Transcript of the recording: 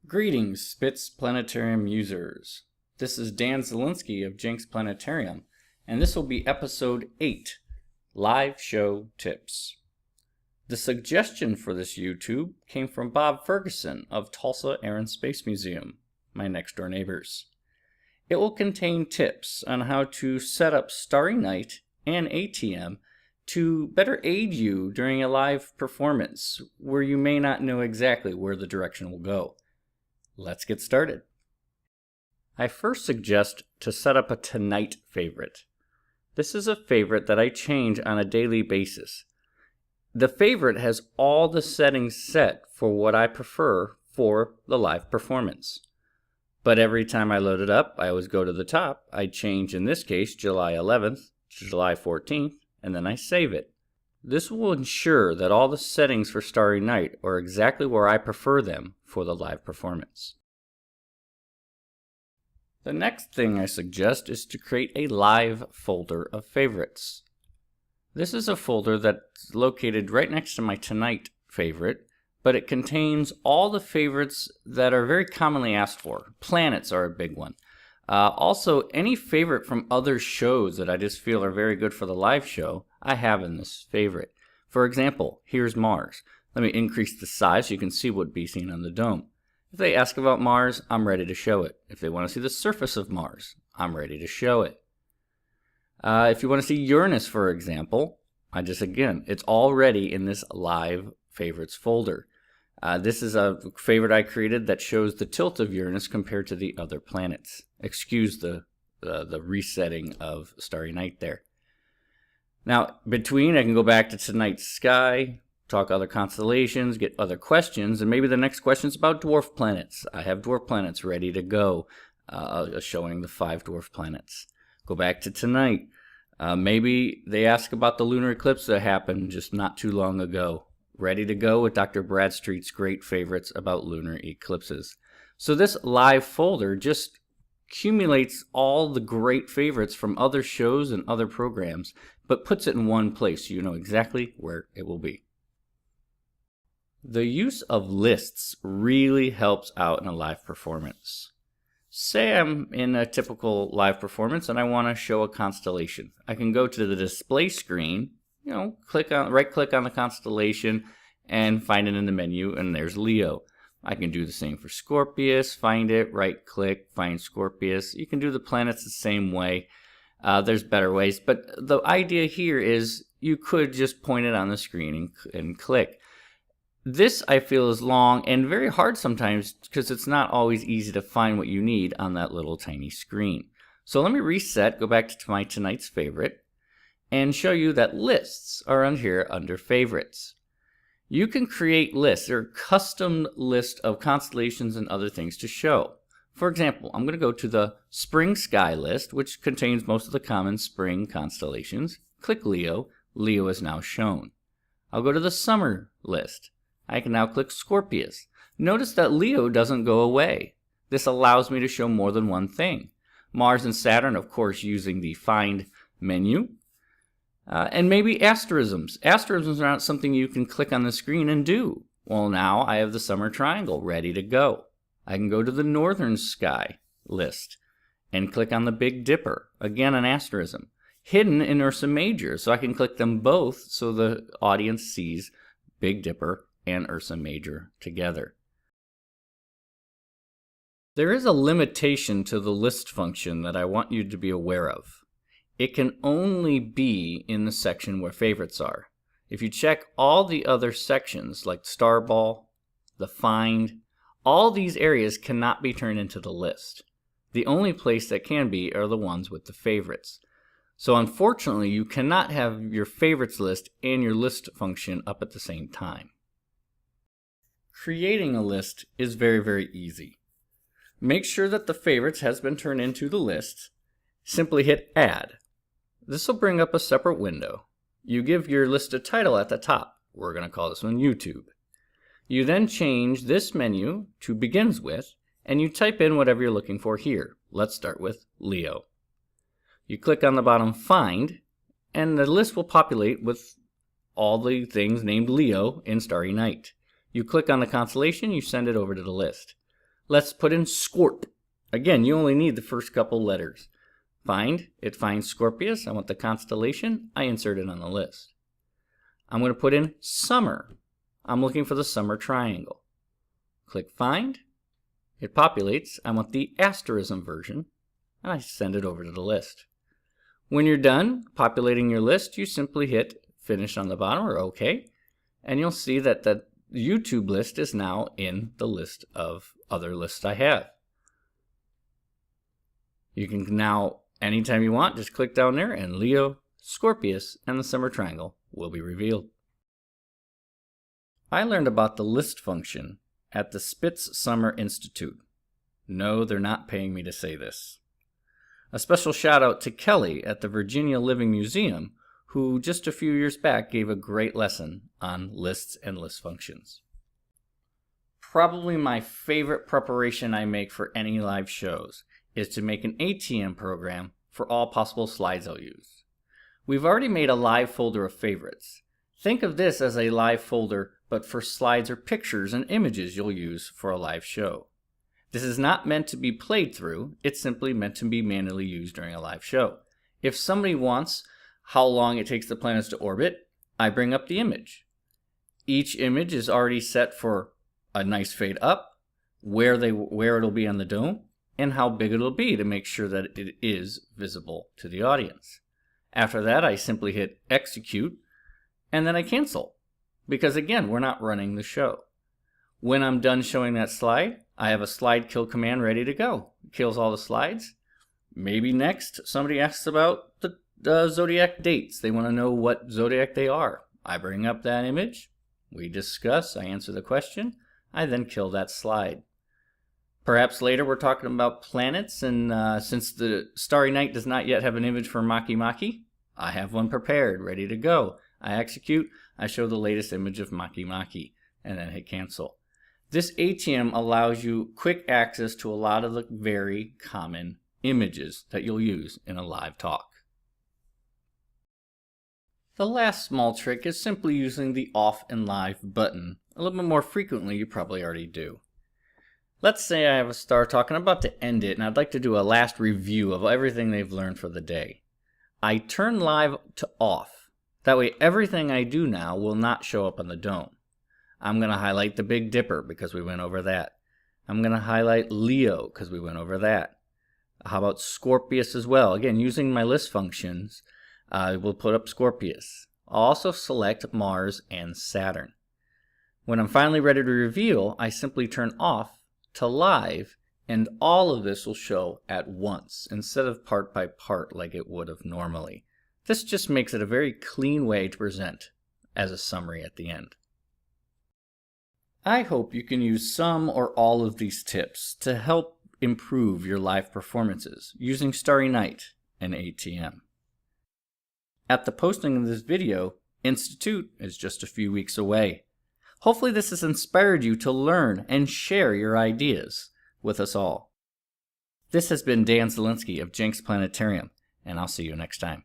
Greetings, Spitz Planetarium users. This is Dan Zielinski of Jenks Planetarium, and this will be episode 8, Live Show Tips. The suggestion for this YouTube came from Bob Ferguson of Tulsa Air and Space Museum, my next door neighbors. It will contain tips on how to set up StarryNight and ATM to better aid you during a live performance where you may not know exactly where the direction will go. Let's get started. I first suggest to set up a Tonight favorite. This is a favorite that I change on a daily basis. The favorite has all the settings set for what I prefer for the live performance. But every time I load it up, I always go to the top. I change, in this case, July 11th to July 14th, and then I save it. This will ensure that all the settings for StarryNight are exactly where I prefer them for the live performance. The next thing I suggest is to create a live folder of favorites. This is a folder that's located right next to my Tonight favorite, but it contains all the favorites that are very commonly asked for. Planets are a big one. Also, any favorite from other shows that I just feel are very good for the live show, I have in this favorite. For example, here's Mars. Let me increase the size so you can see what would be seen on the dome. If they ask about Mars, I'm ready to show it. If they want to see the surface of Mars, I'm ready to show it. If you want to see Uranus, for example, it's already in this live favorites folder. This is a favorite I created that shows the tilt of Uranus compared to the other planets. Excuse the resetting of StarryNight there. Now, between, I can go back to tonight's sky, talk other constellations, get other questions, and maybe the next question's about dwarf planets. I have dwarf planets ready to go, showing the 5 dwarf planets. Go back to tonight. Maybe they ask about the lunar eclipse that happened just not too long ago. Ready to go with Dr. Bradstreet's great favorites about lunar eclipses. So this live folder just accumulates all the great favorites from other shows and other programs, but puts it in one place so you know exactly where it will be. The use of lists really helps out in a live performance. Say I'm in a typical live performance and I want to show a constellation. I can go to the display screen, right click on the constellation and find it in the menu, and there's Leo. I can do the same for Scorpius, find it, right click, find Scorpius. You can do the planets the same way. There's better ways, but the idea here is you could just point it on the screen and click. This, I feel, is long and very hard sometimes because it's not always easy to find what you need on that little tiny screen. So let me reset, go back to my tonight's favorite, and show you that lists are on here under favorites. You can create lists or custom list of constellations and other things to show. For example, I'm going to go to the spring sky list, which contains most of the common spring constellations. Click Leo. Leo is now shown. I'll go to the summer list. I can now click Scorpius. Notice that Leo doesn't go away. This allows me to show more than one thing. Mars and Saturn, of course, using the Find menu. And maybe asterisms. Asterisms are not something you can click on the screen and do. Well, now I have the summer triangle ready to go. I can go to the northern sky list and click on the Big Dipper. Again, an asterism. Hidden in Ursa Major, so I can click them both so the audience sees Big Dipper and Ursa Major together. There is a limitation to the list function that I want you to be aware of. It can only be in the section where favorites are. If you check all the other sections like Starball, the Find, all these areas cannot be turned into the list. The only place that can be are the ones with the favorites. So unfortunately, you cannot have your favorites list and your list function up at the same time. Creating a list is very, very easy. Make sure that the favorites has been turned into the list. Simply hit Add. This will bring up a separate window. You give your list a title at the top. We're going to call this one YouTube. You then change this menu to Begins With, and you type in whatever you're looking for here. Let's start with Leo. You click on the bottom Find, and the list will populate with all the things named Leo in StarryNight. You click on the constellation, you send it over to the list. Let's put in Scorp. Again, you only need the first couple letters. Find, it finds Scorpius. I want the constellation. I insert it on the list. I'm going to put in Summer. I'm looking for the Summer triangle. Click Find. It populates. I want the asterism version, and I send it over to the list. When you're done populating your list, you simply hit Finish on the bottom or OK, and you'll see that the YouTube list is now in the list of other lists I have. You can now, anytime you want, just click down there and Leo, Scorpius, and the Summer Triangle will be revealed. I learned about the list function at the Spitz Summer Institute. No, they're not paying me to say this. A special shout out to Kelly at the Virginia Living Museum, who just a few years back gave a great lesson on lists and list functions. Probably my favorite preparation I make for any live shows is to make an ATM program for all possible slides I'll use. We've already made a live folder of favorites. Think of this as a live folder, but for slides or pictures and images you'll use for a live show. This is not meant to be played through, it's simply meant to be manually used during a live show. If somebody wants how long it takes the planets to orbit, I bring up the image. Each image is already set for a nice fade up, where it'll be on the dome, and how big it'll be to make sure that it is visible to the audience. After that, I simply hit Execute, and then I cancel, because again, we're not running the show. When I'm done showing that slide, I have a slide kill command ready to go. It kills all the slides. Maybe next, somebody asks about the zodiac dates. They want to know what zodiac they are. I bring up that image. We discuss. I answer the question. I then kill that slide. Perhaps later we're talking about planets, and since the Starry Night does not yet have an image for Maki Maki, I have one prepared, ready to go. I execute. I show the latest image of Maki Maki, and then hit cancel. This ATM allows you quick access to a lot of the very common images that you'll use in a live talk. The last small trick is simply using the Off and Live button. A little bit more frequently, you probably already do. Let's say I have a star talk and I'm about to end it, and I'd like to do a last review of everything they've learned for the day. I turn live to off. That way everything I do now will not show up on the dome. I'm going to highlight the Big Dipper because we went over that. I'm going to highlight Leo because we went over that. How about Scorpius as well? Again, using my list functions, I will put up Scorpius. I'll also select Mars and Saturn. When I'm finally ready to reveal, I simply turn off to live, and all of this will show at once instead of part by part like it would have normally. This just makes it a very clean way to present as a summary at the end. I hope you can use some or all of these tips to help improve your live performances using StarryNight and ATM. At the posting of this video, Institute is just a few weeks away. Hopefully this has inspired you to learn and share your ideas with us all. This has been Dan Zielinski of Jenks Planetarium, and I'll see you next time.